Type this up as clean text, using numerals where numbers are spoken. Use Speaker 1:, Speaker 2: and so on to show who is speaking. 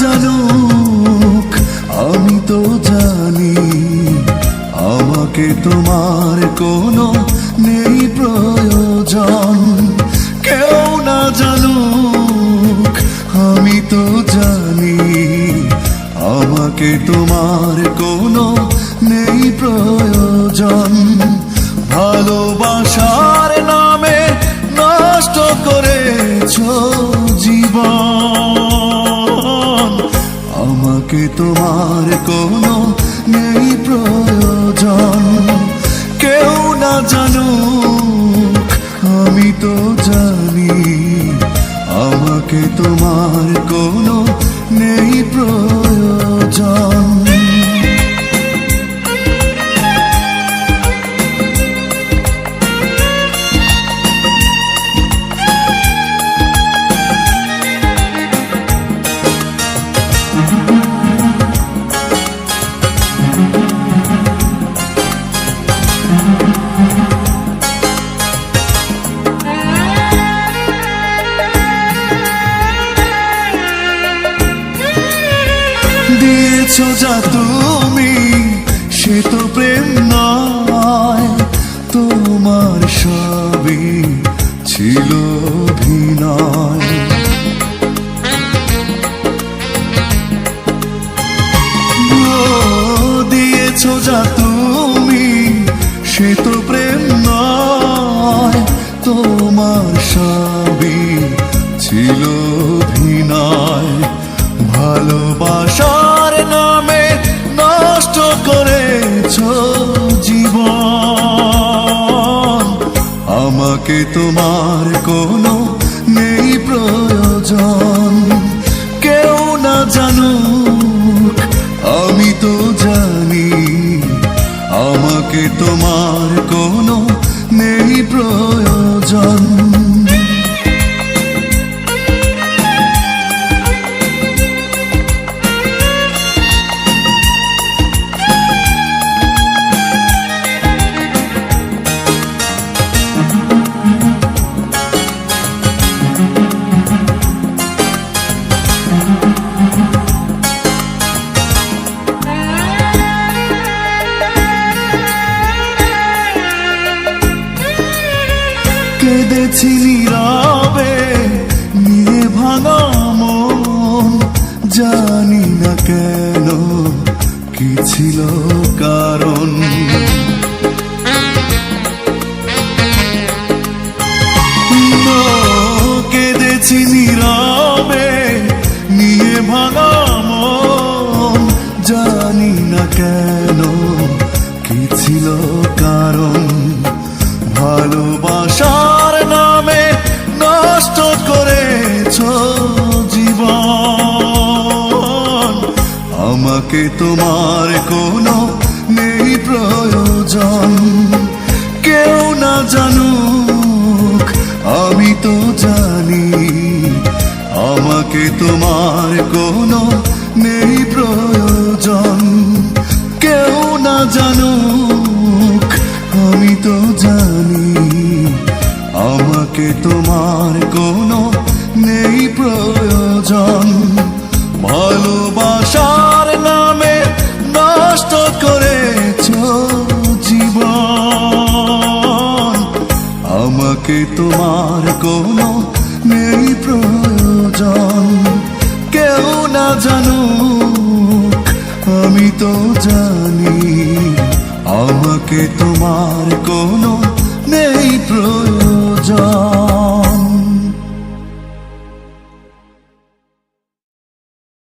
Speaker 1: জানুক আমি তো জানি আমাকে তোমার কোনো নেই প্রয়োজন। কেউ না জানুক আমি তো জানি আমাকে তোমার কোনো নেই প্রয়োজন। ভালোবাসার নামে নষ্ট করেছো জীবন, আমাকে তোমার কোনো নেই প্রয়োজন। কেউ না জানুক আমি তো জানি আমাকে তোমার কোনো নেই প্রয়োজন। দিয়েছো যা তুমি সে তো প্রেম নয়, তোমার সবই ছিল অভিনয়। দিয়েছো যা তুমি সে তো প্রেম নয়, তোমার সবই ছিল অভিনয়। ভালোবাসার নামে নষ্ট করেছো জীবন, আমাকে তোমার কোনো নেই প্রয়োজন। কেউ না জানুক আমি তো জানি আমাকে তোমার কোনো নেই প্রয়োজন। কেঁদেছি নীরবে নিয়ে ভাঙা মন, জানি না কেন কি ছিল কারণ। কেঁদেছি নীরবে নিয়ে ভাঙা মন, জানি না কেন কি ছিল কারণ। ভালোবাসার নামে নষ্ট করেছো জীবন, আমাকে তোমার কোনো নেই প্রয়োজন। কেউ না জানুক আমি তো জানি আমাকে তোমার কোনো নেই প্রয়োজন। কেউ না জানুক আমি তো জানি আমাকে তোমার কোনো নেই প্রয়োজন। ভালোবাসার নামে নষ্ট করেছো জীবন, আমাকে তোমার কোনো নেই প্রয়োজন। কেউ না জানুক আমি তো জানি আমাকে তোমার কোনো নেই প্রয়োজন।